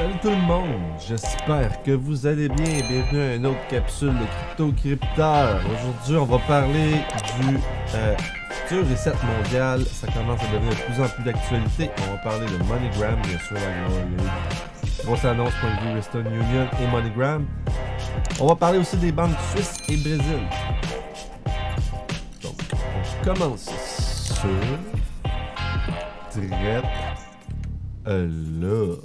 Salut tout le monde, j'espère que vous allez bien. Bienvenue à une autre capsule de Crypto Crypteur. Aujourd'hui, on va parler du futur reset mondial. Ça commence à devenir de plus en plus d'actualité. On va parler de MoneyGram, bien sûr, la grosse annonce point de vue Western Union et MoneyGram. On va parler aussi des banques suisses et Brésil. Donc, on commence sur Traite là.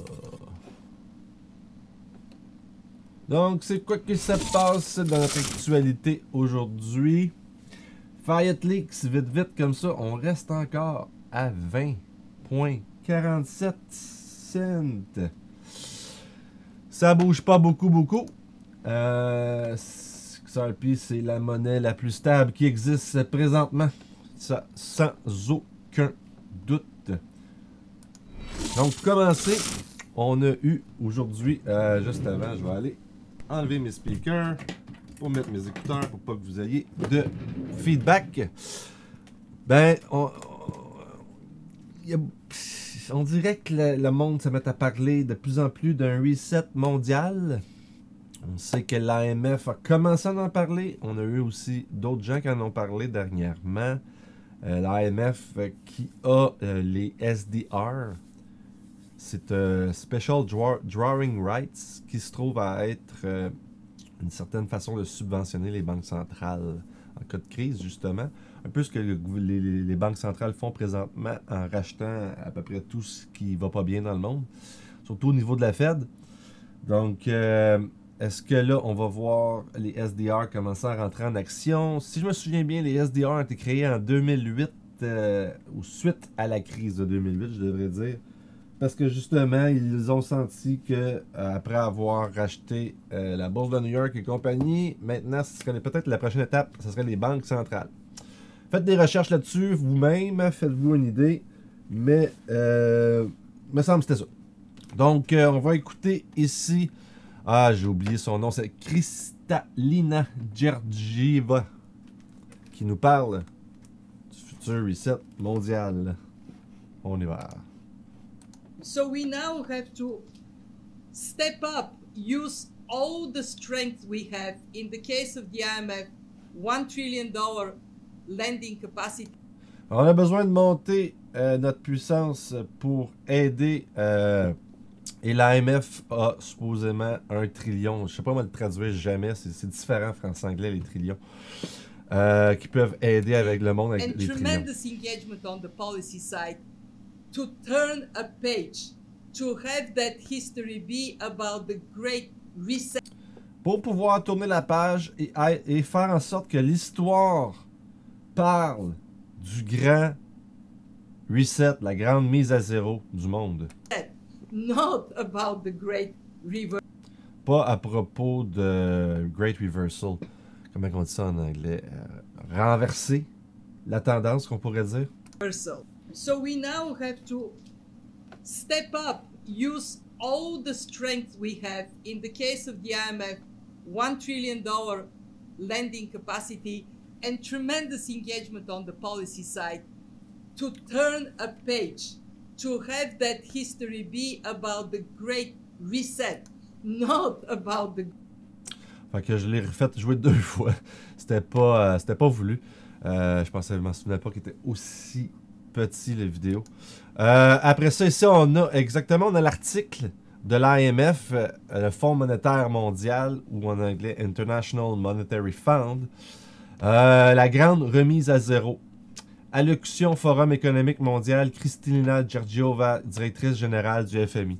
Donc, c'est quoi que ça passe dans notre actualité aujourd'hui? Fiat Leaks, vite comme ça, on reste encore à 20,47 cents. Ça bouge pas beaucoup. XRP, c'est la monnaie la plus stable qui existe présentement. Ça, sans aucun doute. Donc, pour commencer, on a eu aujourd'hui, juste avant, je vais aller enlever mes speakers pour mettre mes écouteurs pour pas que vous ayez de feedback. Ben, on dirait que le monde se met à parler de plus en plus d'un reset mondial. On sait que l'AMF a commencé à en parler. On a eu aussi d'autres gens qui en ont parlé dernièrement. L'AMF qui a les SDR. C'est Special Drawing Rights qui se trouve à être une certaine façon de subventionner les banques centrales en cas de crise, justement. Un peu ce que les banques centrales font présentement en rachetant à peu près tout ce qui va pas bien dans le monde, surtout au niveau de la Fed. Donc, est-ce que là, on va voir les SDR commencer à rentrer en action? Si je me souviens bien, les SDR ont été créés en 2008, ou suite à la crise de 2008, je devrais dire. Parce que justement, ils ont senti que après avoir racheté la bourse de New York et compagnie, maintenant, ce serait peut-être la prochaine étape, ce serait les banques centrales. Faites des recherches là-dessus vous-même, faites-vous une idée, mais me semble que c'était ça. Donc, on va écouter ici, j'ai oublié son nom, c'est Kristalina Georgieva qui nous parle du futur reset mondial. On y va. So we now have to step up, use all the strength we have. In the case of the IMF, $1 trillion lending capacity. On a besoin de monter notre puissance pour aider. Et l'AMF a supposément 1 trillion. Je sais pas moi le traduire jamais. C'est différent français-anglais, les trillions. Qui peuvent aider avec le monde avec les trillions. And tremendous engagement on the policy side. To turn a page, to have that history be about the great reset. Pour pouvoir tourner la page et faire en sorte que l'histoire parle du grand reset, la grande mise à zéro du monde. Not about the great reversal. Pas à propos de Great Reversal. Comment on dit ça en anglais? Renverser la tendance, qu'on pourrait dire. So we now have to step up, use all the strength we have. In the case of the IMF, $1 trillion lending capacity and tremendous engagement on the policy side to turn a page, to have that history be about the great reset, not about the... Fait que je l'ai refait jouer 2 fois. C'était pas voulu. Je pensais, je m'en souvenais pas qu'il était aussi petit, les vidéos. Après ça, ici, on a l'article de l'IMF, le Fonds monétaire mondial, ou en anglais International Monetary Fund. La grande remise à zéro. Allocution Forum économique mondial, Kristalina Georgieva, directrice générale du FMI.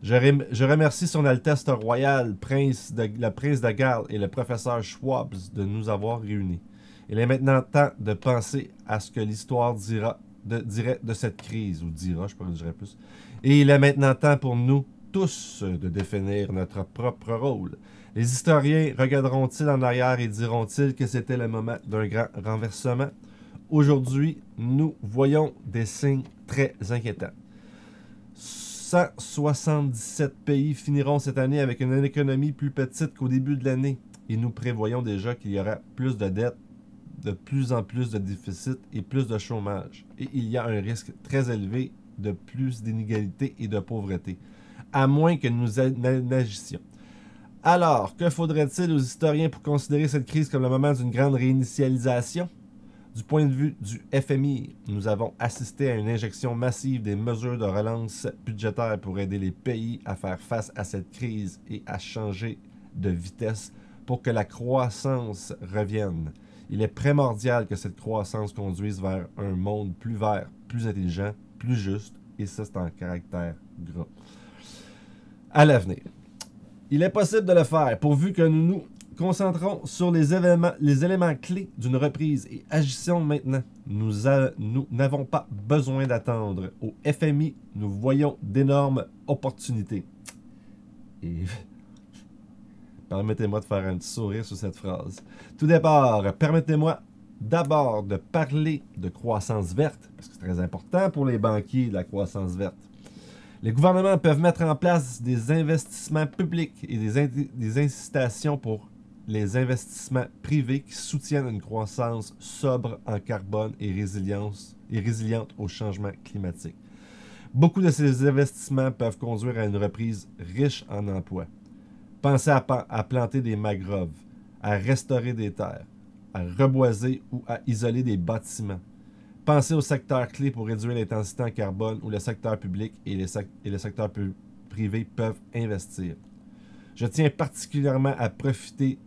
Je remercie son Altesse royale, le prince de Galles et le professeur Schwab de nous avoir réunis. Il est maintenant temps de penser à ce que l'histoire dirait de cette crise, ou dira, je pourrais dire plus. Et il est maintenant temps pour nous tous de définir notre propre rôle. Les historiens regarderont-ils en arrière et diront-ils que c'était le moment d'un grand renversement? Aujourd'hui, nous voyons des signes très inquiétants. 177 pays finiront cette année avec une économie plus petite qu'au début de l'année. Et nous prévoyons déjà qu'il y aura plus de dettes, de plus en plus de déficits et plus de chômage. Et il y a un risque très élevé de plus d'inégalités et de pauvreté. à moins que nous n'agissions. Alors, que faudrait-il aux historiens pour considérer cette crise comme le moment d'une grande réinitialisation? Du point de vue du FMI, nous avons assisté à une injection massive des mesures de relance budgétaire pour aider les pays à faire face à cette crise et à changer de vitesse pour que la croissance revienne. Il est primordial que cette croissance conduise vers un monde plus vert, plus intelligent, plus juste, et ça c'est en caractère gras. À l'avenir. Il est possible de le faire pourvu que nous nous concentrons sur les éléments clés d'une reprise et agissons maintenant. Nous n'avons pas besoin d'attendre. Au FMI, nous voyons d'énormes opportunités. Et permettez-moi de faire un petit sourire sur cette phrase. Tout d'abord, permettez-moi d'abord de parler de croissance verte, parce que c'est très important pour les banquiers, la croissance verte. Les gouvernements peuvent mettre en place des investissements publics et des incitations pour les investissements privés qui soutiennent une croissance sobre en carbone et résiliente au changement climatique. Beaucoup de ces investissements peuvent conduire à une reprise riche en emplois. Pensez à planter des mangroves, à restaurer des terres, à reboiser ou à isoler des bâtiments. Pensez aux secteurs clés pour réduire l'intensité en carbone où le secteur public et le secteur privé peuvent investir. Je tiens particulièrement à profiter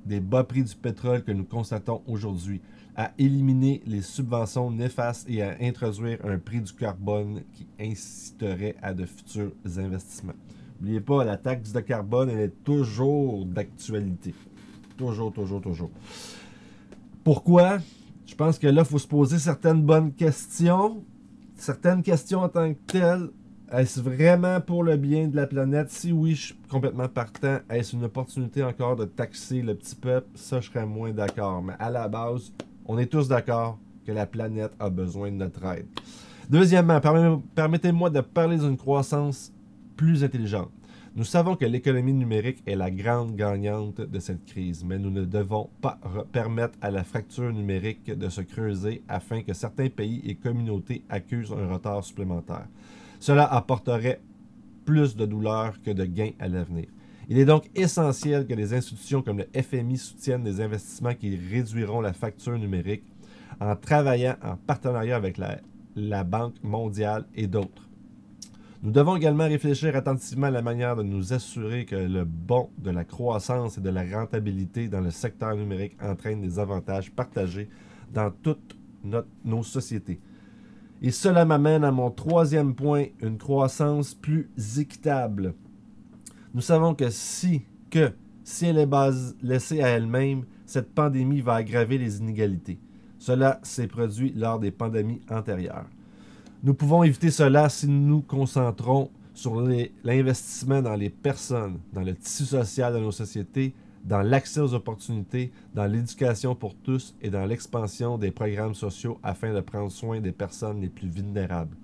des bas prix du pétrole que nous constatons aujourd'hui, à éliminer les subventions néfastes et à introduire un prix du carbone qui inciterait à de futurs investissements. N'oubliez pas, la taxe de carbone, elle est toujours d'actualité. Toujours. Pourquoi? Je pense que là, il faut se poser certaines bonnes questions. Certaines questions en tant que telles. Est-ce vraiment pour le bien de la planète? Si oui, je suis complètement partant. Est-ce une opportunité encore de taxer le petit peuple? Ça, je serais moins d'accord. Mais à la base, on est tous d'accord que la planète a besoin de notre aide. Deuxièmement, permettez-moi de parler d'une croissance plus intelligente. Nous savons que l'économie numérique est la grande gagnante de cette crise, mais nous ne devons pas permettre à la fracture numérique de se creuser afin que certains pays et communautés accusent un retard supplémentaire. Cela apporterait plus de douleur que de gains à l'avenir. Il est donc essentiel que les institutions comme le FMI soutiennent des investissements qui réduiront la facture numérique en travaillant en partenariat avec la Banque mondiale et d'autres. Nous devons également réfléchir attentivement à la manière de nous assurer que le bond de la croissance et de la rentabilité dans le secteur numérique entraîne des avantages partagés dans toutes nos sociétés. Et cela m'amène à mon troisième point, une croissance plus équitable. Nous savons que si elle est laissée à elle-même, cette pandémie va aggraver les inégalités. Cela s'est produit lors des pandémies antérieures. Nous pouvons éviter cela si nous nous concentrons sur l'investissement dans les personnes, dans le tissu social de nos sociétés, dans l'accès aux opportunités, dans l'éducation pour tous et dans l'expansion des programmes sociaux afin de prendre soin des personnes les plus vulnérables.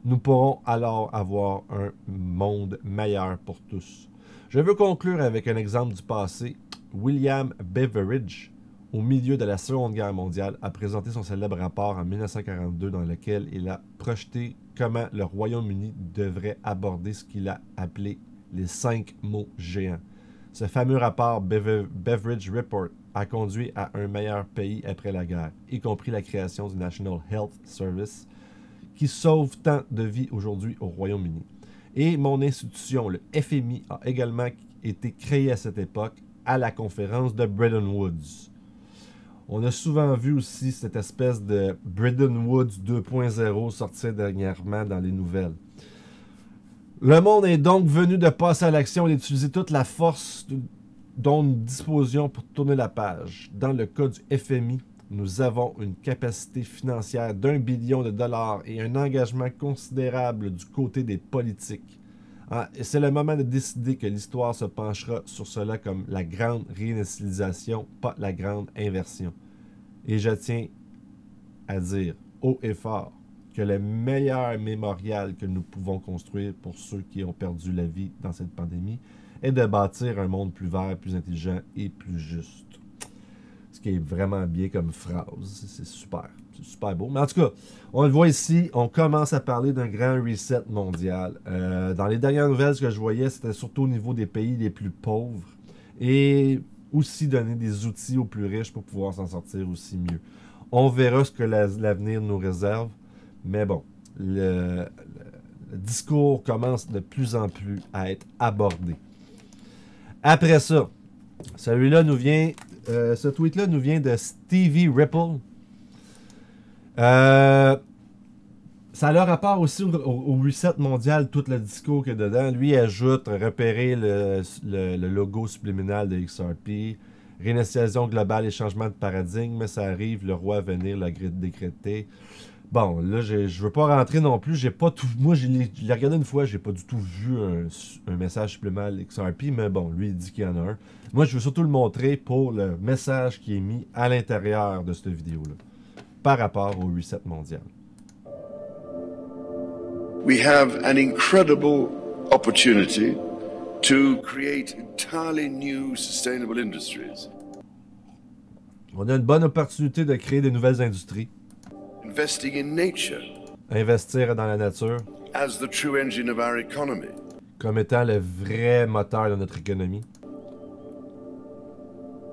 Nous pourrons alors avoir un monde meilleur pour tous. Je veux conclure avec un exemple du passé. William Beveridge, au milieu de la Seconde Guerre mondiale, a présenté son célèbre rapport en 1942 dans lequel il a projeté comment le Royaume-Uni devrait aborder ce qu'il a appelé les 5 mots géants. Ce fameux rapport Beveridge Report a conduit à un meilleur pays après la guerre, y compris la création du National Health Service, qui sauve tant de vies aujourd'hui au Royaume-Uni. Et mon institution, le FMI, a également été créée à cette époque à la conférence de Bretton Woods. On a souvent vu aussi cette espèce de Bretton Woods 2.0 sortir dernièrement dans les nouvelles. Le monde est donc venu de passer à l'action et d'utiliser toute la force dont nous disposions pour tourner la page. Dans le cas du FMI, nous avons une capacité financière d'1 billion de dollars et un engagement considérable du côté des politiques. Et c'est le moment de décider que l'histoire se penchera sur cela comme la grande réinitialisation, pas la grande inversion. Et je tiens à dire haut et fort que le meilleur mémorial que nous pouvons construire pour ceux qui ont perdu la vie dans cette pandémie est de bâtir un monde plus vert, plus intelligent et plus juste. Ce qui est vraiment bien comme phrase. C'est super. C'est super beau. Mais en tout cas, on le voit ici, on commence à parler d'un grand reset mondial. Dans les dernières nouvelles, ce que je voyais, c'était surtout au niveau des pays les plus pauvres. Et aussi donner des outils aux plus riches pour pouvoir s'en sortir aussi mieux. On verra ce que l'avenir nous réserve. Mais bon, le discours commence de plus en plus à être abordé. Après ça, celui-là nous vient... ce tweet-là nous vient de Stevie Ripple. Ça a le rapport aussi au reset mondial, tout le discours qu'il y a dedans. Lui ajoute repérer le logo subliminal de XRP, réinitialisation globale et changement de paradigme, ça arrive, le roi à venir l'a décrété. Bon, là, je veux pas rentrer non plus, j'ai pas tout... Moi, je l'ai regardé une fois, j'ai pas du tout vu un message supplémental XRP, mais bon, lui, il dit qu'il y en a un. Moi, je veux surtout le montrer pour le message qui est mis à l'intérieur de cette vidéo-là, par rapport au reset mondial. We have an incredible opportunity to create entirely new sustainable industries. On a une bonne opportunité de créer de nouvelles industries. Investing in nature. Investir dans la nature. As the true engine of our economy. Comme étant le vrai moteur de notre économie.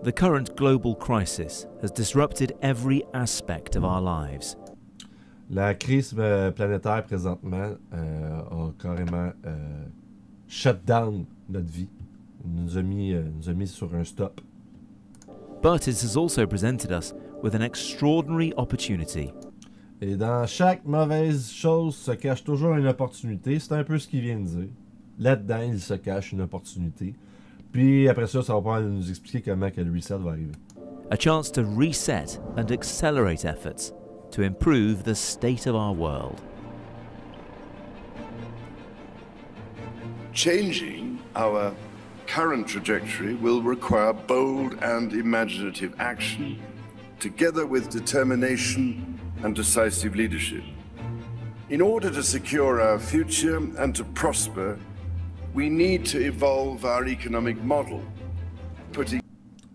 The current global crisis has disrupted every aspect of our lives. La crise planétaire présentement a carrément shut down notre vie. Nous a mis sur un stop. But it has also presented us with an extraordinary opportunity. Et dans chaque mauvaise chose se cache toujours une opportunité. C'est un peu ce qu'il vient de dire. Là-dedans, il se cache une opportunité. Puis après ça, ça va pouvoir nous expliquer comment que le reset va arriver. A chance to reset and accelerate efforts to improve the state of our world. Changing our current trajectory will require bold and imaginative action, together with determination and decisive leadership. In order to secure our future and to prosper, we need to evolve our economic model. Fait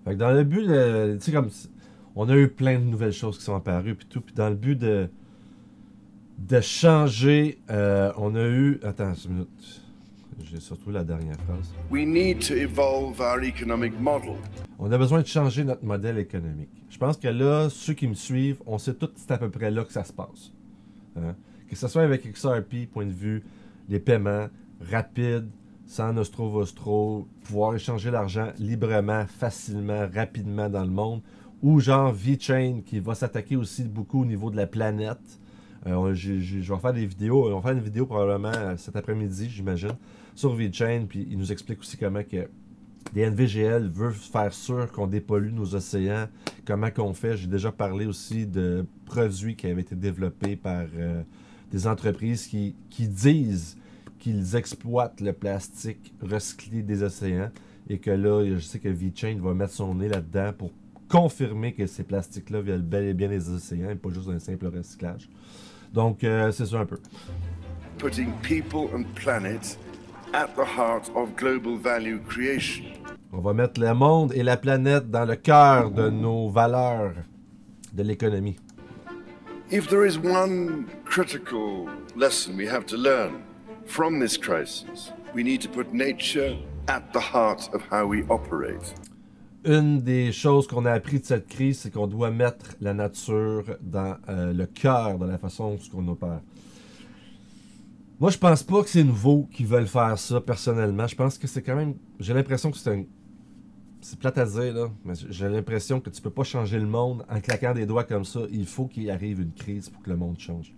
que dans le but de... Tu sais, comme... On a eu plein de nouvelles choses qui sont apparues, puis tout. Puis dans le but de changer, on a eu... Attends une minute. J'ai surtout la dernière phrase. We need to evolve our economic model. On a besoin de changer notre modèle économique. Je pense que là, ceux qui me suivent, on sait tous que c'est à peu près là que ça se passe. Hein? Que ce soit avec XRP, point de vue, les paiements rapides, sans nostro-vostro, pouvoir échanger l'argent librement, facilement, rapidement dans le monde, ou genre VeChain qui va s'attaquer aussi beaucoup au niveau de la planète. Je vais faire des vidéos, on va faire une vidéo probablement cet après-midi, j'imagine, sur VeChain, puis il nous explique aussi comment que les NVGL veulent faire sûr qu'on dépollue nos océans, comment qu'on fait. J'ai déjà parlé aussi de produits qui avaient été développés par des entreprises qui disent qu'ils exploitent le plastique recyclé des océans et que là, je sais que VeChain va mettre son nez là-dedans pour confirmer que ces plastiques-là viennent bel et bien des océans et pas juste un simple recyclage. Donc, c'est ça un peu. Putting people and planet at the heart of global value creation. On va mettre le monde et la planète dans le cœur de nos valeurs de l'économie. If there is one critical lesson we have to learn from this crisis, we need to put nature at the heart of how we operate. Une des choses qu'on a appris de cette crise, c'est qu'on doit mettre la nature dans le cœur de la façon dont on opère. Moi, je pense pas que c'est nouveau qu'ils veulent faire ça, personnellement. Je pense que c'est quand même... J'ai l'impression que c'est un... C'est plate à dire, là, mais j'ai l'impression que tu peux pas changer le monde en claquant des doigts comme ça. Il faut qu'il arrive une crise pour que le monde change.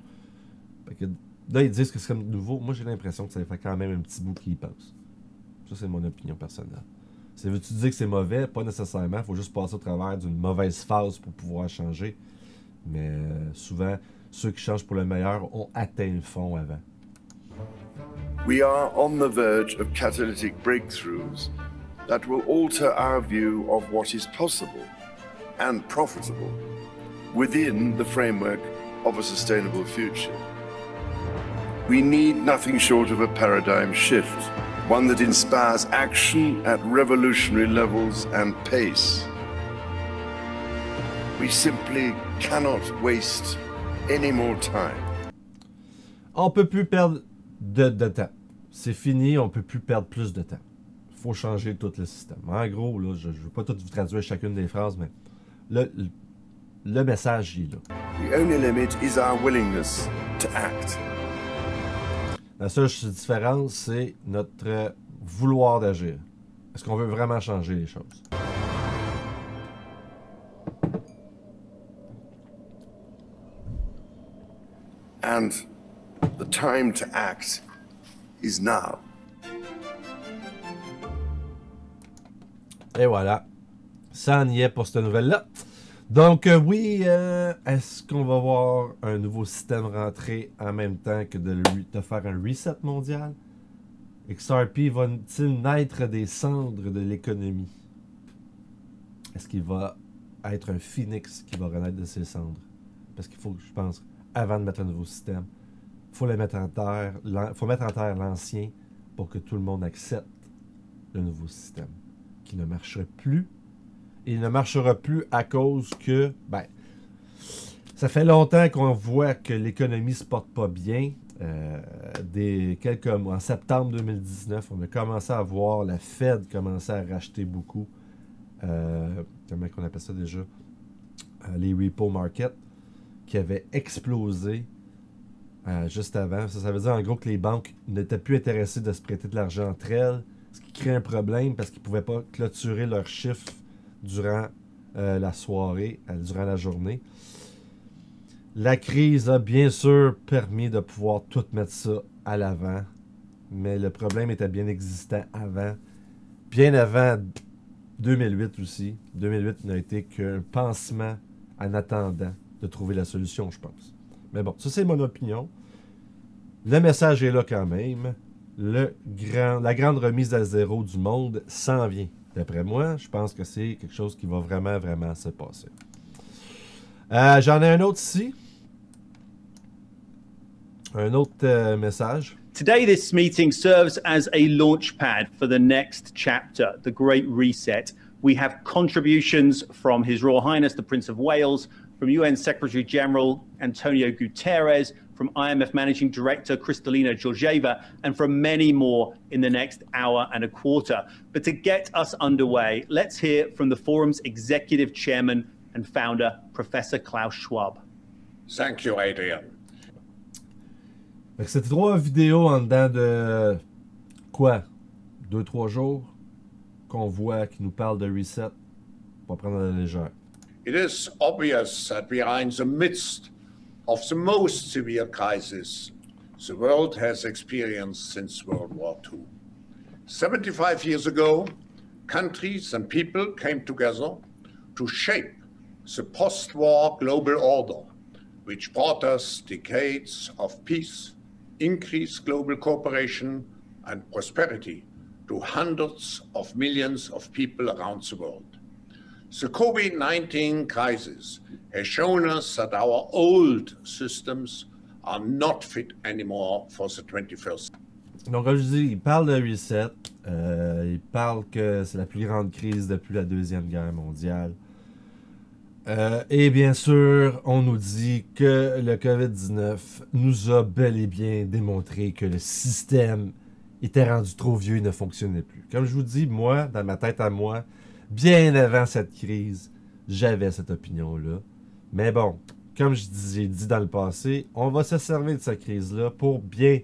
Fait que, là, ils disent que c'est comme nouveau. Moi, j'ai l'impression que ça fait quand même un petit bout qui y passe. Ça, c'est mon opinion personnelle. Ça veut-tu dire que c'est mauvais? Pas nécessairement. Il faut juste passer au travers d'une mauvaise phase pour pouvoir changer. Mais souvent, ceux qui changent pour le meilleur ont atteint le fond avant. We are on the verge of catalytic breakthroughs that will alter our view of what is possible and profitable within the framework of a sustainable future. We need nothing short of a paradigm shift, one that inspires action at revolutionary levels and pace. We simply cannot waste any more time. On peut plus perdre de temps. C'est fini, on peut plus perdre plus de temps. Il faut changer tout le système. En gros, là, je ne veux pas tout vous traduire chacune des phrases, mais le message il est là. The only limit is our willingness to act. La seule différence, c'est notre vouloir d'agir. Est-ce qu'on veut vraiment changer les choses? And the time to act is now. Et voilà. Ça en y est pour cette nouvelle-là. Donc, oui, est-ce qu'on va voir un nouveau système rentrer en même temps que de faire un reset mondial? XRP va-t-il naître des cendres de l'économie? Est-ce qu'il va être un phénix qui va renaître de ses cendres? Parce qu'il faut, je pense, avant de mettre un nouveau système, il faut le mettre en terre, faut mettre en terre l'ancien pour que tout le monde accepte le nouveau système, qui ne marcherait plus. Et il ne marchera plus à cause que, ça fait longtemps qu'on voit que l'économie se porte pas bien. Quelques mois, en septembre 2019, on a commencé à voir la Fed commencer à racheter beaucoup. Comment on appelle ça déjà? Les repo markets qui avaient explosé juste avant. Ça veut dire en gros que les banques n'étaient plus intéressées de se prêter de l'argent entre elles, ce qui crée un problème parce qu'ils ne pouvaient pas clôturer leurs chiffres durant la soirée, durant la journée. La crise a bien sûr permis de pouvoir tout mettre ça à l'avant, mais le problème était bien existant avant, bien avant 2008 aussi. 2008 n'a été qu'un pansement en attendant de trouver la solution, je pense. Mais bon, ça c'est mon opinion. Le message est là quand même. La grande remise à zéro du monde s'en vient. D'après moi, je pense que c'est quelque chose qui va vraiment, vraiment se passer. J'en ai un autre ici. Un autre message. Today, this meeting serves as a launch pad for the next chapter, the Great Reset. We have contributions from His Royal Highness, the Prince of Wales, from UN Secretary General Antonio Guterres, from IMF Managing Director Kristalina Georgieva, and from many more in the next hour and a quarter. But to get us underway, let's hear from the forum's executive chairman and founder, Professor Klaus Schwab. Thank you, Adrian. C'est 3 vidéos en dedans de quoi? 2-3 jours qu'on voit qui nous parle de reset. Pas prendre à la légère. It is obvious that we are in the midst of the most severe crisis the world has experienced since World War II. 75 years ago, countries and people came together to shape the post-war global order, which brought us decades of peace, increased global cooperation and prosperity to hundreds of millions of people around the world. The COVID-19 crisis has shown us that our old systems are not fit anymore for the 21st. Donc, comme je dis, il parle de reset. Il parle que c'est la plus grande crise depuis la Deuxième Guerre mondiale. Et bien sûr, on nous dit que le COVID-19 nous a bel et bien démontré que le système était rendu trop vieux et ne fonctionnait plus. Comme je vous dis, moi, dans ma tête à moi, bien avant cette crise, j'avais cette opinion-là. Mais bon, comme j'ai dit dans le passé, on va se servir de cette crise-là pour bien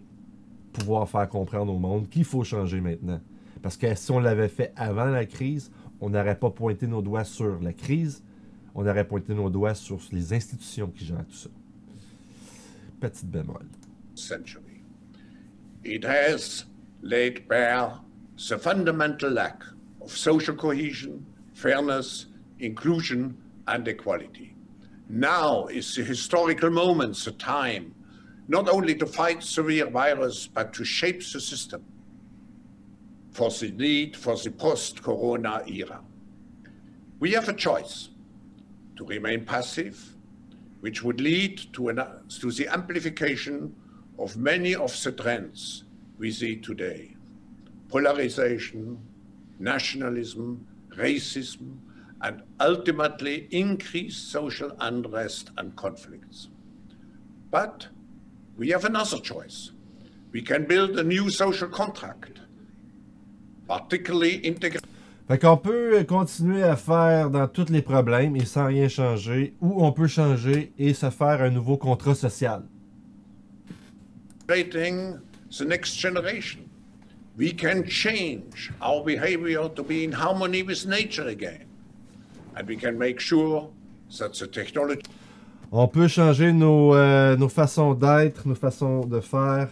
pouvoir faire comprendre au monde qu'il faut changer maintenant. Parce que si on l'avait fait avant la crise, on n'aurait pas pointé nos doigts sur la crise, on aurait pointé nos doigts sur les institutions qui gèrent tout ça. Petite bémol. Century. It has laid bare the fundamental lack of social cohesion, fairness, inclusion, and equality. Now is the historical moment, the time, not only to fight severe virus, but to shape the system for the need for the post-corona era. We have a choice to remain passive, which would lead to the amplification of many of the trends we see today. Polarization, nationalism, racism, and ultimately increased social unrest and conflicts. But we have another choice. We can build a new social contract, particularly integrated. Fait qu'on peut continuer à faire dans tous les problèmes et sans rien changer, ou on peut changer et se faire un nouveau contrat social. The next generation. We can change our behavior to be in harmony with nature again. And we can make sure that the technology... On peut changer nos façons d'être, nos façons de faire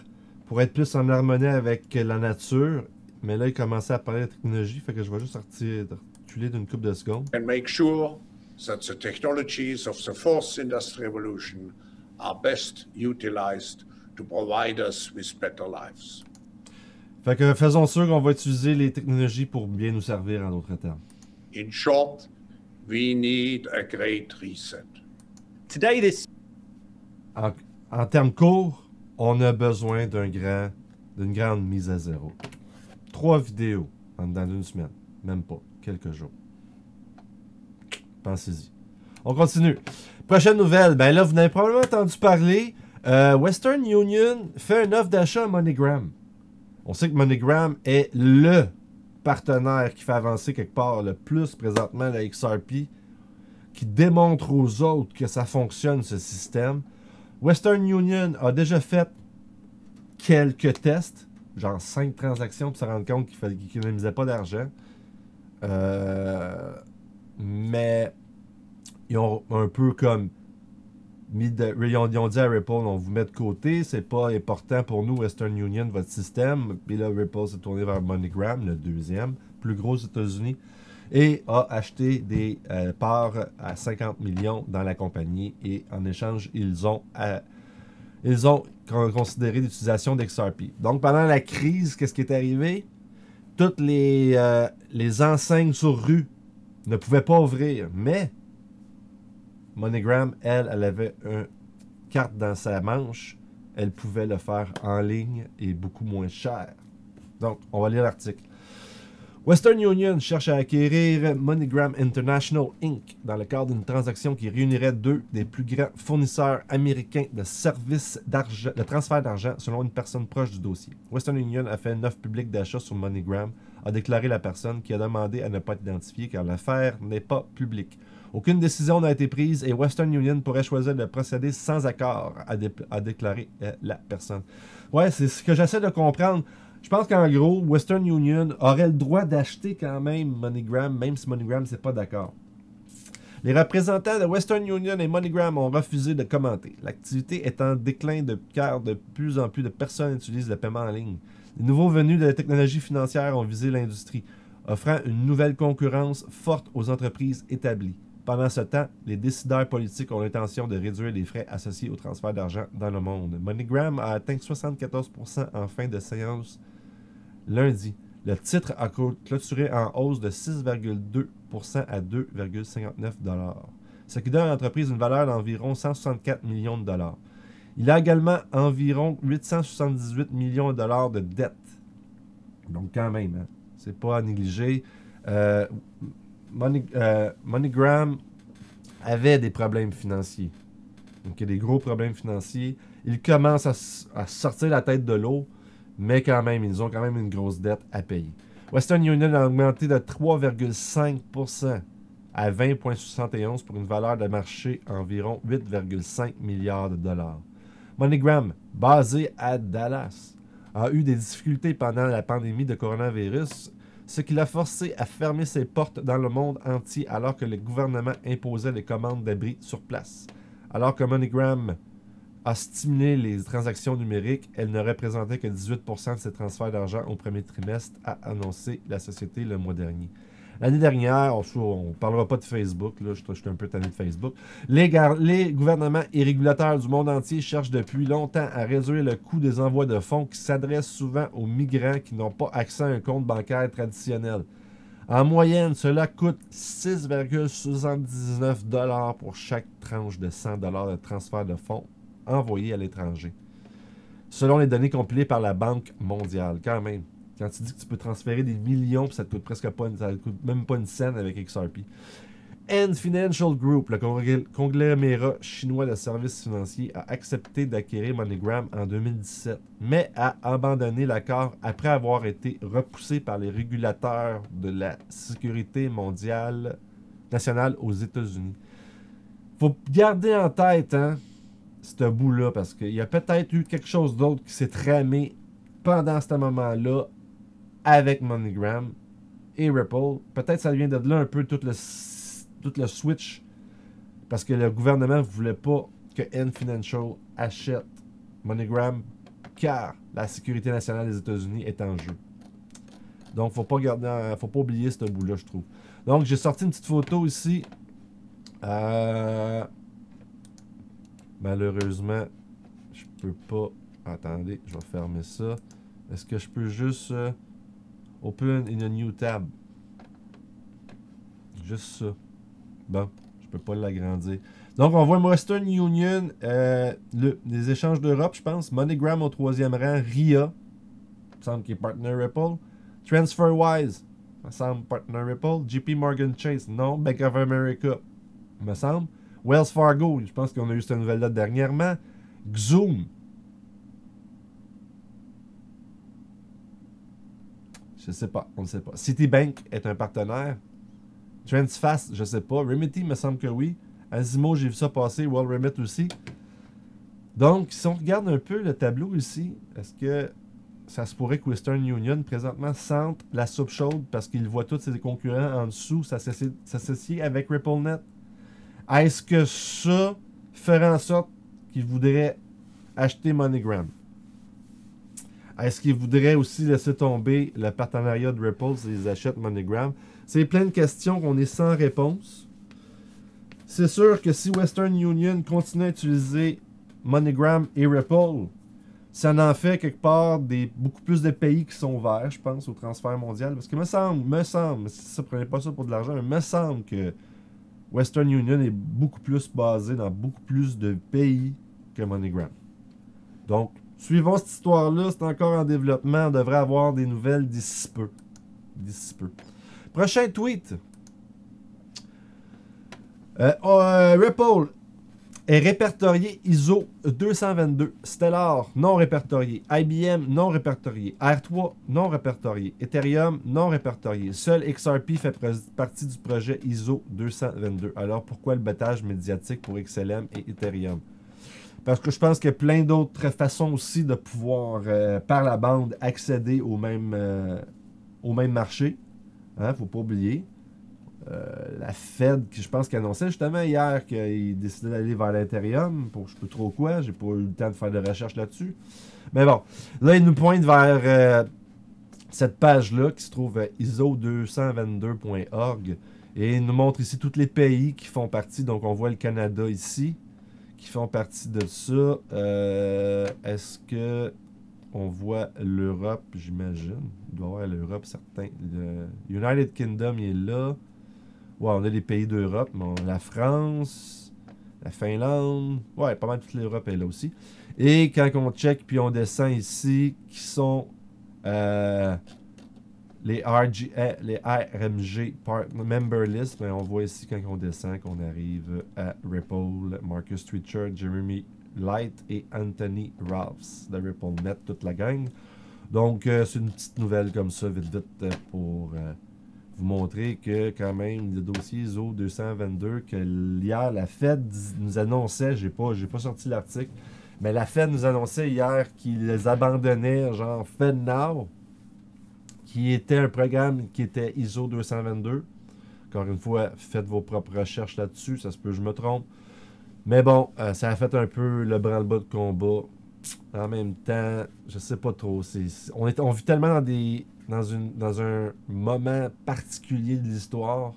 pour être plus en harmonie avec la nature. Mais là, il commençait à parler de technologie, fait que je vais juste reculer d'une couple de secondes. And make sure that the technologies of the fourth industrial revolution are best utilized to provide us with better lives. Fait que faisons sûr qu'on va utiliser les technologies pour bien nous servir en d'autres termes. In short, we need a great reset. Today, this En termes courts, on a besoin d'une grande mise à zéro. 3 vidéos dans une semaine, même pas, quelques jours. Pensez-y. On continue. Prochaine nouvelle, ben là, vous n'avez probablement entendu parler. Western Union fait une offre d'achat à MoneyGram. On sait que MoneyGram est le partenaire qui fait avancer quelque part le plus présentement la XRP, qui démontre aux autres que ça fonctionne, ce système. Western Union a déjà fait quelques tests, genre 5 transactions pour se rendre compte qu'il n'économisait pas d'argent. Mais ils ont un peu comme ils ont dit à Ripple, on vous met de côté, c'est pas important pour nous, Western Union, votre système. Puis là, Ripple s'est tourné vers MoneyGram, le deuxième, plus gros aux États-Unis, et a acheté des parts à 50 millions dans la compagnie. Et en échange, ils ont considéré l'utilisation d'XRP. Donc, pendant la crise, qu'est-ce qui est arrivé? Toutes les enseignes sur rue ne pouvaient pas ouvrir, mais MoneyGram, elle avait une carte dans sa manche. Elle pouvait le faire en ligne et beaucoup moins cher. Donc, on va lire l'article. Western Union cherche à acquérir MoneyGram International Inc. dans le cadre d'une transaction qui réunirait deux des plus grands fournisseurs américains de services de transfert d'argent selon une personne proche du dossier. Western Union a fait une offre publique d'achat sur MoneyGram, a déclaré la personne qui a demandé à ne pas être identifiée car l'affaire n'est pas publique. Aucune décision n'a été prise et Western Union pourrait choisir de procéder sans accord, a déclaré la personne. Ouais, c'est ce que j'essaie de comprendre. Je pense qu'en gros, Western Union aurait le droit d'acheter quand même MoneyGram, même si MoneyGram n'est pas d'accord. Les représentants de Western Union et MoneyGram ont refusé de commenter. L'activité est en déclin car de plus en plus de personnes utilisent le paiement en ligne. Les nouveaux venus de la technologie financière ont visé l'industrie, offrant une nouvelle concurrence forte aux entreprises établies. Pendant ce temps, les décideurs politiques ont l'intention de réduire les frais associés au transfert d'argent dans le monde. MoneyGram a atteint 74% en fin de séance lundi. Le titre a clôturé en hausse de 6,2% à 2,59 $, ce qui donne à l'entreprise une valeur d'environ 164 millions de dollars. Il a également environ 878 millions de dollars de dettes. Donc quand même, hein, c'est pas à négliger. MoneyGram avait des problèmes financiers. Donc, il y a des gros problèmes financiers. Ils commencent à sortir la tête de l'eau, mais quand même, ils ont quand même une grosse dette à payer. Western Union a augmenté de 3,5% à 20,71 pour une valeur de marché environ 8,5 milliards de dollars. MoneyGram, basé à Dallas, a eu des difficultés pendant la pandémie de coronavirus, ce qui l'a forcé à fermer ses portes dans le monde entier alors que le gouvernement imposait les commandes d'abris sur place. Alors que MoneyGram a stimulé les transactions numériques, elle ne représentait que 18% de ses transferts d'argent au premier trimestre, a annoncé la société le mois dernier. L'année dernière, on ne parlera pas de Facebook, là, je suis un peu tanné de Facebook, les gouvernements et régulateurs du monde entier cherchent depuis longtemps à réduire le coût des envois de fonds qui s'adressent souvent aux migrants qui n'ont pas accès à un compte bancaire traditionnel. En moyenne, cela coûte 6,79 $ pour chaque tranche de 100 $ de transfert de fonds envoyés à l'étranger. Selon les données compilées par la Banque mondiale, quand même. Quand tu dis que tu peux transférer des millions, puis ça te coûte presque pas, ça te coûte même pas une scène avec XRP. Ant Financial Group, le conglomérat chinois de services financiers, a accepté d'acquérir MoneyGram en 2017, mais a abandonné l'accord après avoir été repoussé par les régulateurs de la sécurité nationale aux États-Unis. Faut garder en tête, hein, ce bout-là, parce qu'il y a peut-être eu quelque chose d'autre qui s'est tramé pendant ce moment-là avec MoneyGram et Ripple. Peut-être ça vient de là un peu tout le switch, parce que le gouvernement ne voulait pas que Ant Financial achète MoneyGram, car la sécurité nationale des États-Unis est en jeu. Donc, faut pas oublier ce bout-là, je trouve. Donc, j'ai sorti une petite photo ici. Malheureusement, je peux pas... Attendez, je vais fermer ça. Est-ce que je peux juste... open in a new tab? Juste ça. Bon, je peux pas l'agrandir. Donc, on voit Western Union, les échanges d'Europe, je pense. MoneyGram au 3e rang. RIA, il me semble qu'il est partner Ripple. TransferWise, il me semble partner Ripple. JP Morgan Chase, non. Bank of America, il me semble. Wells Fargo, je pense qu'on a eu cette nouvelle-là dernièrement. Xoom. Je sais pas, on ne sait pas. Citibank est un partenaire. Transfast, je sais pas. Remedy, me semble que oui. Asimo, j'ai vu ça passer. WorldRemit aussi. Donc, si on regarde un peu le tableau ici, est-ce que ça se pourrait que Western Union, présentement, sente la soupe chaude parce qu'il voit tous ses concurrents en dessous s'associer avec RippleNet? Est-ce que ça ferait en sorte qu'il voudrait acheter MoneyGram? Est-ce qu'ils voudraient aussi laisser tomber le partenariat de Ripple s'ils achètent MoneyGram? C'est plein de questions qu'on est sans réponse. C'est sûr que si Western Union continue à utiliser MoneyGram et Ripple, ça en fait quelque part beaucoup plus de pays qui sont ouverts, je pense, au transfert mondial. Parce que me semble, si ça ne prenait pas ça pour de l'argent, mais me semble que Western Union est beaucoup plus basé dans beaucoup plus de pays que MoneyGram. Donc, suivons cette histoire-là, c'est encore en développement. On devrait avoir des nouvelles d'ici peu. Prochain tweet. Ripple est répertorié ISO 222. Stellar, non répertorié. IBM, non répertorié. R3, non répertorié. Ethereum, non répertorié. Seul XRP fait partie du projet ISO 222. Alors, pourquoi le battage médiatique pour XLM et Ethereum? Parce que je pense qu'il y a plein d'autres façons aussi de pouvoir, par la bande, accéder au même marché. Hein, faut pas oublier. La Fed, je pense qu'elle annonçait justement hier qu'il décidait d'aller vers l'Ethereum pour je sais pas trop quoi. J'ai pas eu le temps de faire de recherche là-dessus. Mais bon, là, il nous pointe vers cette page-là qui se trouve à ISO222.org. Et il nous montre ici tous les pays qui font partie. Donc, on voit le Canada ici, qui font partie de ça. Est-ce que on voit l'Europe, j'imagine? Il doit y avoir l'Europe, certain. Le United Kingdom, il est là. Ouais, on a les pays d'Europe. Bon, la France, la Finlande. Ouais, pas mal toute l'Europe est là aussi. Et quand on check, puis on descend ici, qui sont les RMG Member List, mais on voit ici quand on descend qu'on arrive à Ripple, Marcus Twitcher, Jeremy Light et Anthony Ralphs de RippleNet, toute la gang. Donc, c'est une petite nouvelle comme ça, vite pour vous montrer que quand même, le dossier ISO 222, que hier, la Fed nous annonçait, j'ai pas sorti l'article, mais la Fed nous annonçait hier qu'ils les abandonnaient, genre FedNow, qui était un programme qui était ISO 222. Encore une fois, faites vos propres recherches là-dessus, ça se peut, je me trompe. Mais bon, ça a fait un peu le branle-bas de combat. En même temps, je sais pas trop. On vit tellement dans un moment particulier de l'histoire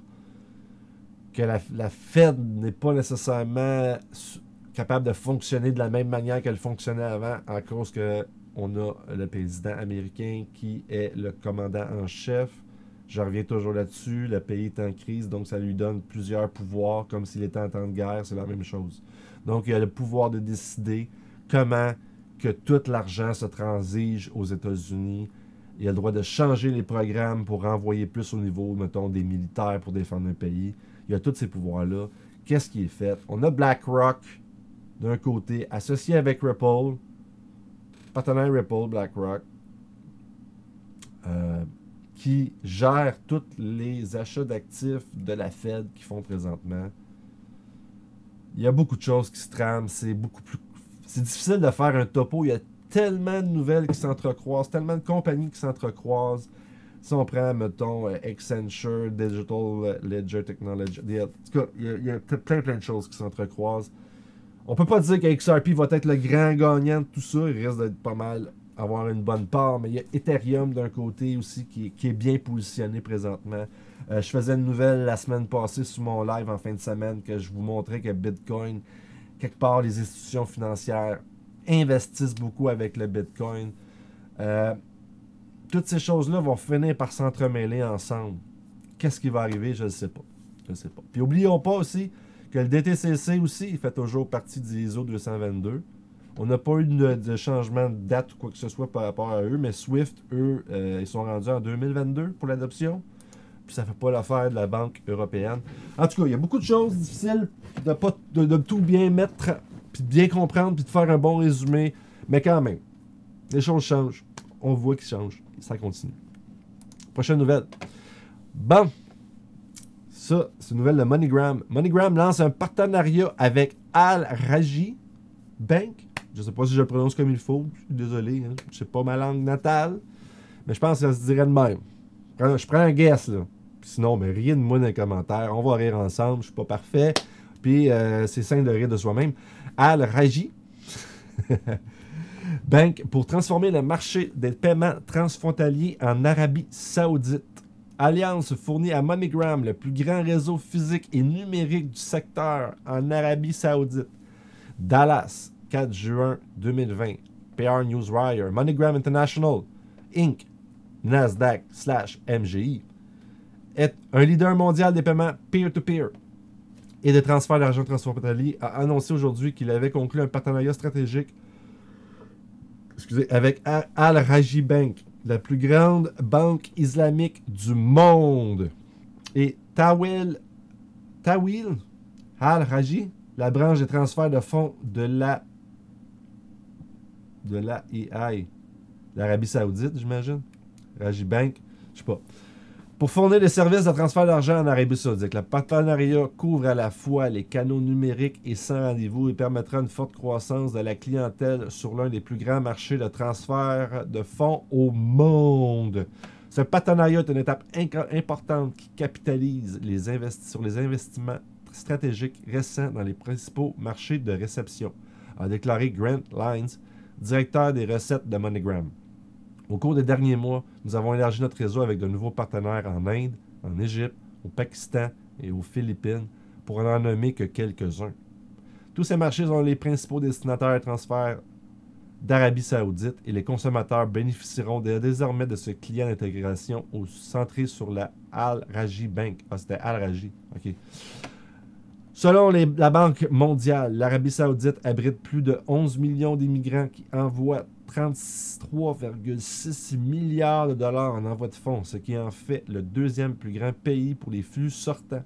que la Fed n'est pas nécessairement capable de fonctionner de la même manière qu'elle fonctionnait avant, à cause que on a le président américain qui est le commandant en chef. Je reviens toujours là-dessus. Le pays est en crise, donc ça lui donne plusieurs pouvoirs, comme s'il était en temps de guerre, c'est la même chose. Donc, il a le pouvoir de décider comment que tout l'argent se transige aux États-Unis. Il a le droit de changer les programmes pour renvoyer plus au niveau, mettons, des militaires pour défendre un pays. il a tous ces pouvoirs-là. Qu'est-ce qui est fait? On a BlackRock d'un côté, associé avec Ripple, partenaire Ripple, BlackRock, qui gère tous les achats d'actifs de la Fed qu'ils font présentement. Il y a beaucoup de choses qui se trament, c'est difficile de faire un topo, il y a tellement de nouvelles qui s'entrecroisent, tellement de compagnies qui s'entrecroisent. Si on prend, mettons, Accenture, Digital Ledger Technology, en tout cas, il y a plein de choses qui s'entrecroisent. On peut pas dire qu'XRP va être le grand gagnant de tout ça, il risque d'être pas mal, avoir une bonne part, mais il y a Ethereum d'un côté aussi qui est bien positionné présentement. Je faisais une nouvelle la semaine passée sur mon live en fin de semaine que je vous montrais que Bitcoin, quelque part, les institutions financières investissent beaucoup avec le Bitcoin. Toutes ces choses-là vont finir par s'entremêler ensemble. Qu'est-ce qui va arriver? Je ne sais pas. Je ne sais pas. Puis n'oublions pas aussi que le DTCC aussi, il fait toujours partie du ISO 222. On n'a pas eu de changement de date ou quoi que ce soit par rapport à eux, mais Swift, eux, ils sont rendus en 2022 pour l'adoption. Puis ça ne fait pas l'affaire de la Banque européenne. En tout cas, il y a beaucoup de choses difficiles de tout bien mettre, puis de bien comprendre, puis de faire un bon résumé. Mais quand même, les choses changent. On voit qu'ils changent. Ça continue. Prochaine nouvelle. Bon. Ça, c'est une nouvelle de MoneyGram. MoneyGram lance un partenariat avec Al Rajhi Bank. Je ne sais pas si je le prononce comme il faut. Je suis désolé. Hein. C'est pas ma langue natale. Mais je pense que ça se dirait de même. Je prends un guess, là. Sinon, mais rien de moi dans les commentaires. On va rire ensemble. Je suis pas parfait. Puis, c'est sain de rire de soi-même. Al Rajhi Bank pour transformer le marché des paiements transfrontaliers en Arabie Saoudite. Alliance fournit à MoneyGram le plus grand réseau physique et numérique du secteur en Arabie Saoudite. Dallas, 4 juin 2020. PR Newswire. MoneyGram International, Inc., Nasdaq/MGI, est un leader mondial des paiements peer-to-peer et de transfert d'argent transfrontalier, a annoncé aujourd'hui qu'il avait conclu un partenariat stratégique avec Al Rajhi Bank, la plus grande banque islamique du monde. Et Tawil Al Rajhi, la branche des transferts de fonds de l'AEI, l'Arabie Saoudite, j'imagine. Rajhi Bank, je sais pas. Pour fournir des services de transfert d'argent en Arabie Saoudite, le partenariat couvre à la fois les canaux numériques et sans rendez-vous et permettra une forte croissance de la clientèle sur l'un des plus grands marchés de transfert de fonds au monde. Ce partenariat est une étape importante qui capitalise sur les investissements stratégiques récents dans les principaux marchés de réception, a déclaré Grant Lyons, directeur des recettes de MoneyGram. Au cours des derniers mois, nous avons élargi notre réseau avec de nouveaux partenaires en Inde, en Égypte, au Pakistan et aux Philippines, pour n'en nommer que quelques-uns. Tous ces marchés sont les principaux destinataires de transferts d'Arabie Saoudite et les consommateurs bénéficieront désormais de ce client d'intégration centré sur la Al Rajhi Bank. Ah, c'était Al Rajhi. OK. Selon la Banque mondiale, l'Arabie Saoudite abrite plus de 11 millions d'immigrants qui envoient 33,6 milliards de dollars en envoi de fonds, ce qui en fait le deuxième plus grand pays pour les flux sortants.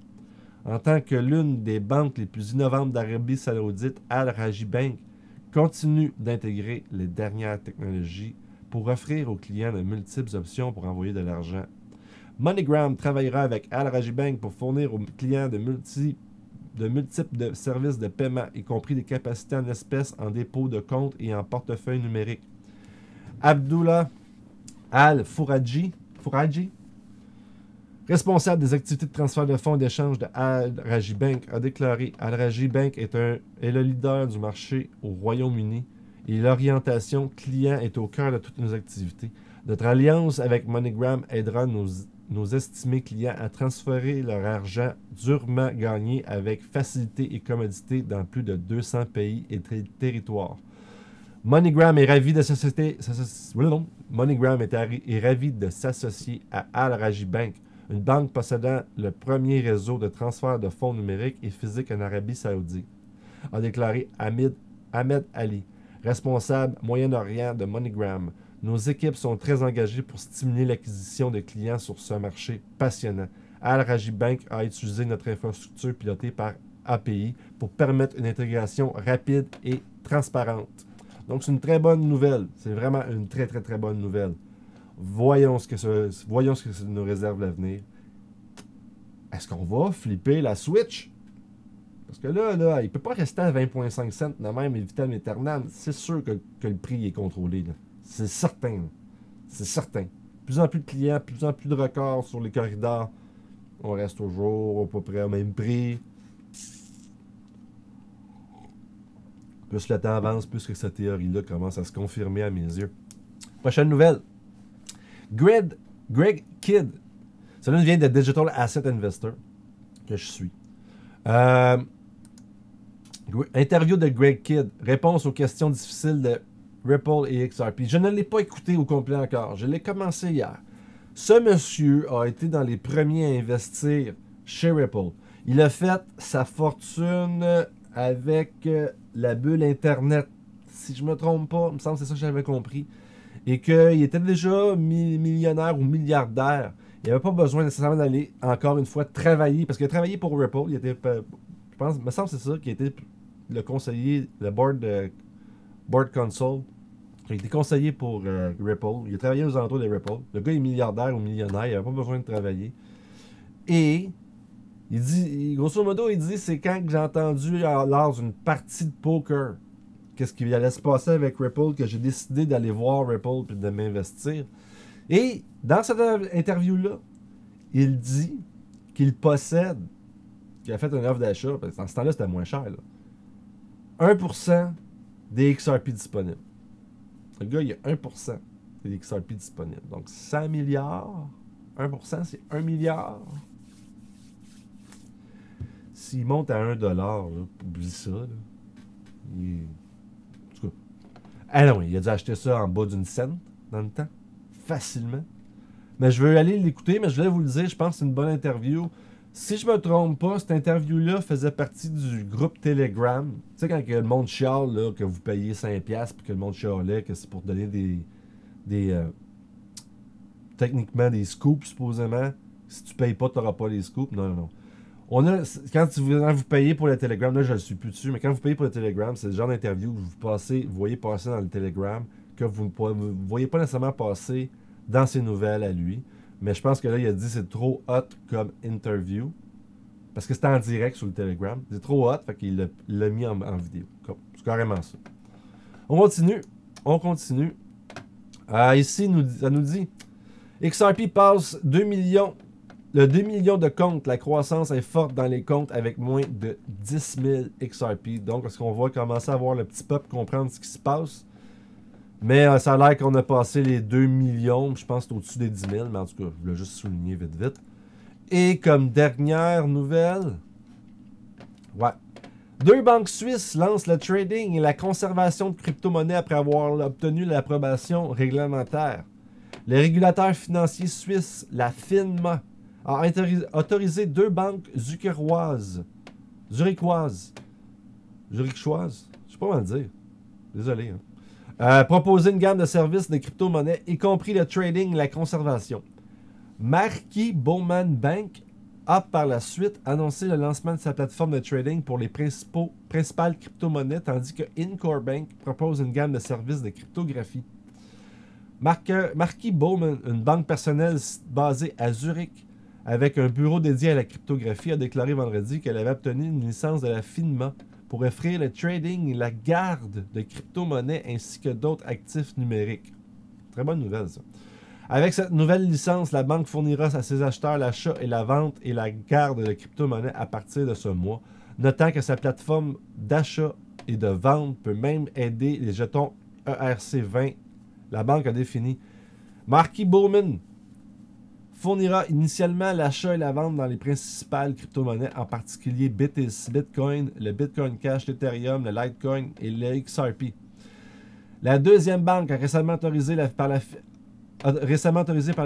En tant que l'une des banques les plus innovantes d'Arabie Saoudite, Al Rajhi Bank continue d'intégrer les dernières technologies pour offrir aux clients de multiples options pour envoyer de l'argent. MoneyGram travaillera avec Al Rajhi Bank pour fournir aux clients de multiples services de paiement, y compris des capacités en espèces, en dépôt de compte et en portefeuille numérique. Abdullah Al-Fouraji, responsable des activités de transfert de fonds et d'échange de Al Rajhi Bank, a déclaré « Al Rajhi Bank est le leader du marché au Royaume-Uni et l'orientation client est au cœur de toutes nos activités. Notre alliance avec MoneyGram aidera nos estimés clients à transférer leur argent durement gagné avec facilité et commodité dans plus de 200 pays et territoires. MoneyGram est ravi de s'associer à Al Rajhi Bank, une banque possédant le premier réseau de transfert de fonds numériques et physiques en Arabie Saoudite, a déclaré Ahmed Ali, responsable Moyen-Orient de « Nos équipes sont très engagées pour stimuler l'acquisition de clients sur ce marché passionnant. Al Rajhi Bank a utilisé notre infrastructure pilotée par API pour permettre une intégration rapide et transparente. Donc, c'est une très bonne nouvelle. C'est vraiment une très, très, très bonne nouvelle. Voyons ce que ça nous réserve l'avenir. Est-ce qu'on va flipper la Switch? Parce que là, il ne peut pas rester à 20,5 cents de même et vitam aeternam. C'est sûr que le prix est contrôlé. C'est certain. Là. C'est certain. Plus en plus de clients, plus en plus de records sur les corridors. On reste toujours à peu près au même prix. Plus le temps avance, plus que cette théorie-là commence à se confirmer à mes yeux. Prochaine nouvelle. Greg Kidd. Cela vient de Digital Asset Investor, que je suis. Interview de Greg Kidd. Réponse aux questions difficiles de Ripple et XRP. Je ne l'ai pas écouté au complet encore. Je l'ai commencé hier. Ce monsieur a été dans les premiers à investir chez Ripple. Il a fait sa fortune avec la bulle Internet. Si je ne me trompe pas, il me semble que c'est ça que j'avais compris. Et qu'il était déjà millionnaire ou milliardaire. Il n'avait pas besoin nécessairement d'aller, encore une fois, travailler. Parce qu'il a travaillé pour Ripple. Il était, je pense, il me semble que c'est ça, qui était le conseiller, le board console. Il a été conseiller pour Ripple. Il a travaillé aux alentours de Ripple. Le gars est milliardaire ou millionnaire. Il n'avait pas besoin de travailler. Et il dit, grosso modo, il dit, c'est quand que j'ai entendu lors d'une partie de poker qu'est-ce qui allait se passer avec Ripple que j'ai décidé d'aller voir Ripple et de m'investir. Et dans cette interview-là, il dit qu'il possède, qu'il a fait une offre d'achat, parce que dans ce temps-là, c'était moins cher, là, 1% des XRP disponibles. Le gars, il y a 1% des XRP disponibles. Donc, 100 milliards, 1%, c'est 1 milliard. S'il monte à 1$, là, oublie ça. Là. En tout cas. Ah non, il a dû acheter ça en bas d'une cent dans le temps. Facilement. Mais je veux aller l'écouter, mais je voulais vous le dire, je pense que c'est une bonne interview. Si je me trompe pas, cette interview-là faisait partie du groupe Telegram. Tu sais, quand le monde chiale, là, que vous payez 5$ puis que le monde chialait, que c'est pour donner techniquement des scoops, supposément. Si tu payes pas, tu n'auras pas les scoops. Non. Quand vous payez pour le Telegram, là, je ne suis plus dessus, mais quand vous payez pour le Telegram, c'est le genre d'interview que vous voyez passer dans le Telegram, que vous ne voyez pas nécessairement passer dans ses nouvelles à lui. Mais je pense que là, il a dit que c'est trop hot comme interview. Parce que c'était en direct sur le Telegram. C'est trop hot, fait qu'il l'a mis en vidéo. C'est carrément ça. On continue. Ici, ça nous dit XRP passe 2 millions. Le 2 millions de comptes, la croissance est forte dans les comptes avec moins de 10 000 XRP. Donc, est-ce qu'on va commencer à voir le petit peuple comprendre ce qui se passe? Mais ça a l'air qu'on a passé les 2 millions. Je pense que c'est au-dessus des 10 000. Mais en tout cas, je voulais juste souligner vite. Et comme dernière nouvelle, 2 banques suisses lancent le trading et la conservation de crypto-monnaies après avoir obtenu l'approbation réglementaire. Le régulateur financier suisse, la FINMA, a autorisé 2 banques zurichoises. Je sais pas comment le dire. Désolé. Proposer une gamme de services de crypto-monnaies, y compris le trading et la conservation. Marquis Bowman Bank a par la suite annoncé le lancement de sa plateforme de trading pour les principales crypto-monnaies, tandis que Incor Bank propose une gamme de services de cryptographie. Marquis Bowman, une banque personnelle basée à Zurich, avec un bureau dédié à la cryptographie, a déclaré vendredi qu'elle avait obtenu une licence de la FINMA pour offrir le trading et la garde de crypto-monnaies ainsi que d'autres actifs numériques. Très bonne nouvelle, ça. Avec cette nouvelle licence, la banque fournira à ses acheteurs l'achat et la vente et la garde de crypto-monnaies à partir de ce mois, notant que sa plateforme d'achat et de vente peut même aider les jetons ERC20. La banque a défini. Marquis Bowman fournira initialement l'achat et la vente dans les principales crypto-monnaies, en particulier Bitcoin, le Bitcoin Cash, l'Ethereum, le Litecoin et le XRP. La deuxième banque a récemment autorisé par la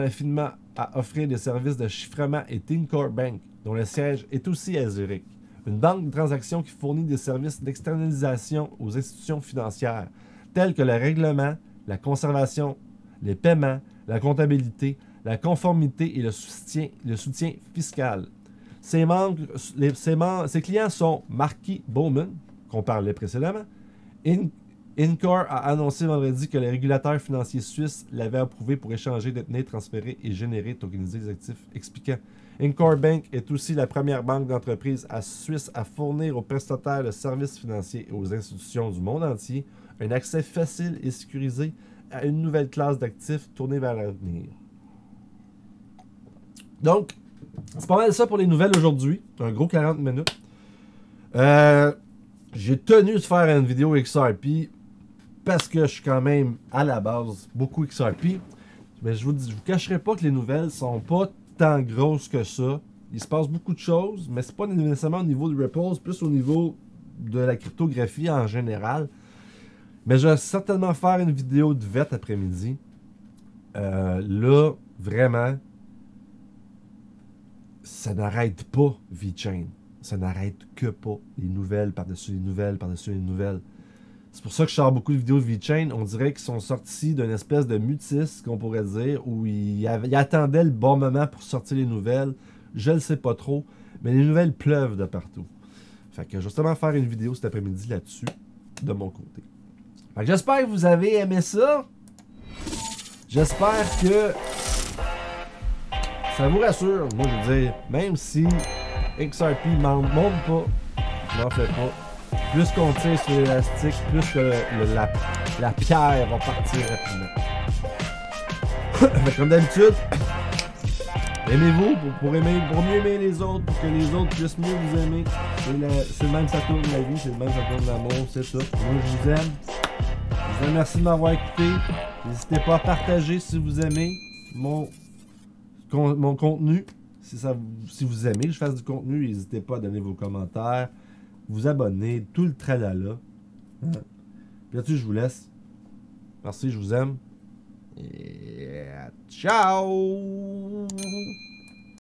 FINMA à offrir des services de chiffrement est Incor Bank, dont le siège est aussi à Zurich. Une banque de transactions qui fournit des services d'externalisation aux institutions financières, tels que le règlement, la conservation, les paiements, la comptabilité, la conformité et le soutien fiscal. Ses clients sont Marquis Bowman, qu'on parlait précédemment. Incor a annoncé vendredi que les régulateurs financiers suisses l'avaient approuvé pour échanger, détenir, transférer et générer, tokeniser des actifs, expliquant. Incor Bank est aussi la première banque d'entreprise suisse à fournir aux prestataires de services financiers et aux institutions du monde entier un accès facile et sécurisé à une nouvelle classe d'actifs tournée vers l'avenir. Donc, c'est pas mal ça pour les nouvelles aujourd'hui. Un gros 40 minutes. J'ai tenu de faire une vidéo XRP parce que je suis quand même à la base beaucoup XRP. Mais je vous cacherai pas que les nouvelles sont pas tant grosses que ça. Il se passe beaucoup de choses, mais c'est pas nécessairement au niveau de Ripple, c'est plus au niveau de la cryptographie en général. Mais je vais certainement faire une vidéo de VET après-midi. Là, vraiment, ça n'arrête pas VeChain. Ça n'arrête que pas. Les nouvelles par-dessus les nouvelles, par-dessus les nouvelles. C'est pour ça que je sors beaucoup de vidéos de VeChain. On dirait qu'ils sont sortis d'une espèce de mutisme, qu'on pourrait dire, où ils attendaient le bon moment pour sortir les nouvelles. Je ne sais pas trop, mais les nouvelles pleuvent de partout. Fait que je vais justement faire une vidéo cet après-midi là-dessus, de mon côté. Fait que j'espère que vous avez aimé ça. J'espère que ça vous rassure. Moi, je veux dire, même si XRP ne monte pas, je n'en fais pas. Plus qu'on tire sur l'élastique, plus que la pierre va partir rapidement. Comme d'habitude, aimez-vous pour mieux aimer les autres, pour que les autres puissent mieux vous aimer. C'est le même ça tourne la vie, c'est le même ça tourne l'amour, c'est ça. Moi, je vous aime. Je vous remercie de m'avoir écouté. N'hésitez pas à partager si vous aimez mon contenu. Si vous aimez que je fasse du contenu, n'hésitez pas à donner vos commentaires, vous abonner, tout le tralala. Puis là-dessus, je vous laisse. Merci, je vous aime. Et ciao!